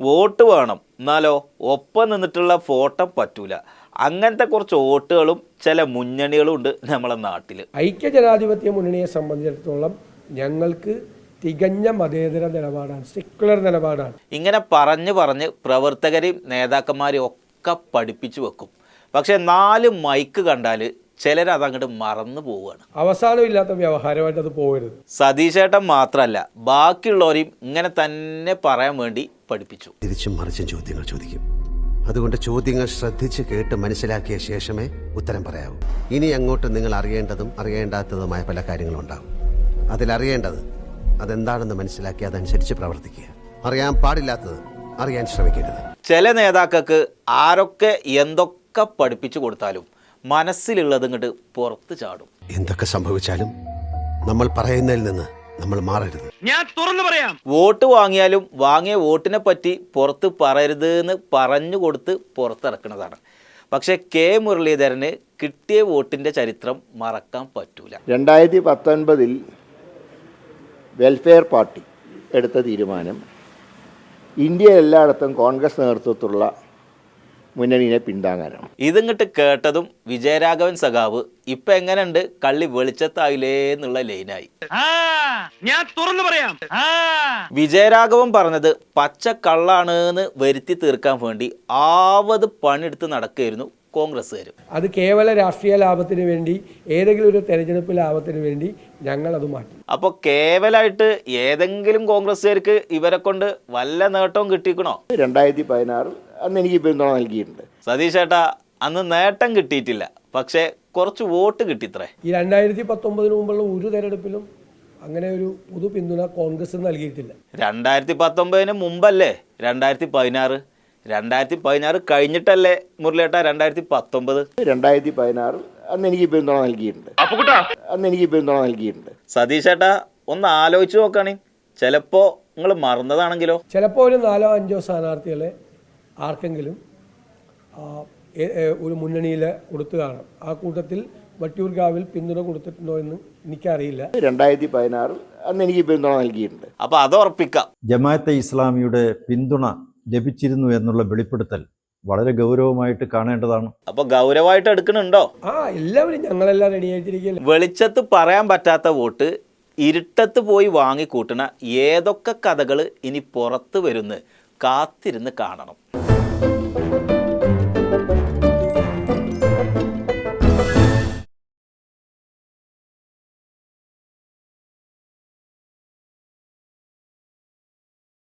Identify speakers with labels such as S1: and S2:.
S1: Vote വേണം, എന്നാലോ ഒപ്പം നിന്നിട്ടുള്ള ഫോട്ടോ പറ്റൂല. അങ്ങനത്തെ കുറച്ച് വോട്ടുകളും ചില മുന്നണികളും ഉണ്ട് നമ്മളെ നാട്ടിൽ.
S2: ഐക്യജനാധിപത്യ മുന്നണിയെ സംബന്ധിച്ചിടത്തോളം ഞങ്ങൾക്ക് തികഞ്ഞ മതേതര നിലപാടാണ്, സെക്യുലർ നിലപാടാണ്.
S1: ഇങ്ങനെ പറഞ്ഞ് പ്രവർത്തകരെയും നേതാക്കന്മാരെയും ഒക്കെ പഠിപ്പിച്ചു വെക്കും. പക്ഷെ 4 മൈക്ക് കണ്ടാൽ ചിലരതങ്ങോട്ട് മറന്നു പോവുകയാണ്.
S2: അവസാനമില്ലാത്ത വ്യവഹാരമായിട്ട് അത് പോകരുത്.
S1: സതീശേട്ടൻ മാത്രമല്ല, ബാക്കിയുള്ളവരെയും ഇങ്ങനെ തന്നെ പറയാൻ വേണ്ടി പഠിപ്പിച്ചു.
S3: തിരിച്ചും മറിച്ചും ചോദ്യങ്ങൾ ചോദിക്കും. അതുകൊണ്ട് ചോദ്യങ്ങൾ ശ്രദ്ധിച്ച് കേട്ട് മനസ്സിലാക്കിയ ശേഷമേ ഉത്തരം പറയാവൂ. ഇനി അങ്ങോട്ട് നിങ്ങൾ അറിയേണ്ടതും അറിയേണ്ടാത്തതുമായ പല കാര്യങ്ങളുണ്ടാകും. അതിലറിയേണ്ടത് അതെന്താണെന്ന് മനസ്സിലാക്കി അതനുസരിച്ച് പ്രവർത്തിക്കുക. അറിയാൻ പാടില്ലാത്തത് അറിയാൻ ശ്രമിക്കരുത്.
S1: ചില നേതാക്കൾക്ക് ആരൊക്കെ എന്തൊക്കെ പഠിപ്പിച്ചു കൊടുത്താലും മനസ്സിലുള്ളത് ഇങ്ങോട്ട് പുറത്ത് ചാടും.
S3: എന്തൊക്കെ സംഭവിച്ചാലും നമ്മൾ പറയുന്നതിൽ നിന്ന് നമ്മൾ മാറരുത്.
S4: ഞാൻ തുറന്നു പറയാം.
S1: വോട്ട് വാങ്ങിയാലും വാങ്ങിയ വോട്ടിനെ പറ്റി പുറത്ത് പറയരുത് എന്ന് പറഞ്ഞു കൊടുത്ത് പുറത്തിറക്കുന്നതാണ്. പക്ഷെ കെ മുരളീധരന് കിട്ടിയ വോട്ടിൻ്റെ ചരിത്രം മറക്കാൻ പറ്റൂല.
S5: 2019 വെൽഫെയർ പാർട്ടി എടുത്ത തീരുമാനം ഇന്ത്യ എല്ലായിടത്തും കോൺഗ്രസ് നേതൃത്വത്തിലുള്ള മുന്നണിയെ പിന്താങ്ങാനാണ്.
S1: ഇതിങ്ങോട്ട് കേട്ടതും വിജയരാഘവൻ സഖാവ് ഇപ്പം എങ്ങനെയുണ്ട്, കള്ളി വെളിച്ചത്തായില്ലേ എന്നുള്ള ലൈനായി.
S4: ഞാൻ തുറന്നു പറയാം.
S1: വിജയരാഘവൻ പറഞ്ഞത് പച്ച കള്ളാണ് എന്ന് വരുത്തി തീർക്കാൻ വേണ്ടി ആവത് പണിയെടുത്ത് നടക്കുകയായിരുന്നു കോൺഗ്രസ്സുകാർ.
S2: അത് കേവല രാഷ്ട്രീയ ലാഭത്തിന് വേണ്ടി, ഏതെങ്കിലും ഒരു തെരഞ്ഞെടുപ്പ് ലാഭത്തിന് വേണ്ടി ഞങ്ങൾ അത് മാറ്റി.
S1: അപ്പോൾ കേവലമായിട്ട് ഏതെങ്കിലും കോൺഗ്രസ്സുകാർക്ക് ഇവരെ കൊണ്ട് വല്ല നേട്ടവും കിട്ടിക്കണോ?
S5: 2016 അന്ന് എനിക്ക് പിന്തുണ നൽകിയിട്ടുണ്ട്.
S1: സതീഷ് ചേട്ടാ, അന്ന് നേട്ടം കിട്ടിയിട്ടില്ല, പക്ഷേ കുറച്ച് വോട്ട് കിട്ടിത്രേ.
S2: ഈ 2019 മുമ്പുള്ള ഒരു തെരഞ്ഞെടുപ്പിലും അങ്ങനെ ഒരു പൊതു പിന്തുണ കോൺഗ്രസ് നൽകിയിട്ടില്ല.
S1: 2019 മുമ്പല്ലേ 2016? 2016 കഴിഞ്ഞിട്ടല്ലേ മുരളിയേട്ടാ 2019?
S5: 2016 അന്ന് എനിക്ക് പിന്തുണ നൽകിയിട്ടുണ്ട്.
S1: സതീഷ് ചേട്ടാ, ഒന്ന് ആലോചിച്ച് നോക്കുകയാണെ, ചിലപ്പോൾ നിങ്ങൾ മറന്നതാണെങ്കിലോ?
S2: ചിലപ്പോൾ ഒരു 4-5 സ്ഥാനാർത്ഥികളെ ആർക്കെങ്കിലും ഒരു മുന്നണിയിൽ കൊടുത്തു കാണാം. ആ കൂട്ടത്തിൽ വട്ടിയൂർക്കാവിൽ പിന്തുണ കൊടുത്തിട്ടുണ്ടോ എന്ന് എനിക്കറിയില്ല.
S5: 2016 അന്ന് എനിക്ക് പിന്തുണ നൽകിയിട്ടുണ്ട്.
S1: അപ്പോൾ അത് ഉറപ്പിക്കാം.
S6: ജമാഅത്തെ ഇസ്ലാമിയുടെ പിന്തുണ ലഭിച്ചിരുന്നു എന്നുള്ള വെളിപ്പെടുത്തൽ വളരെ ഗൗരവമായിട്ട് കാണേണ്ടതാണ്.
S1: അപ്പോൾ ഗൗരവമായിട്ട് എടുക്കണുണ്ടോ?
S2: എല്ലാവരും ഞങ്ങളെല്ലാം റെഡി ആയിട്ടിരിക്കുകയല്ലേ.
S1: വെളിച്ചത്ത് പറയാൻ പറ്റാത്ത വോട്ട് ഇരുട്ടത്ത് പോയി വാങ്ങിക്കൂട്ടണ ഏതൊക്കെ കഥകൾ ഇനി പുറത്ത് വരുന്ന് കാത്തിരുന്ന് കാണണം.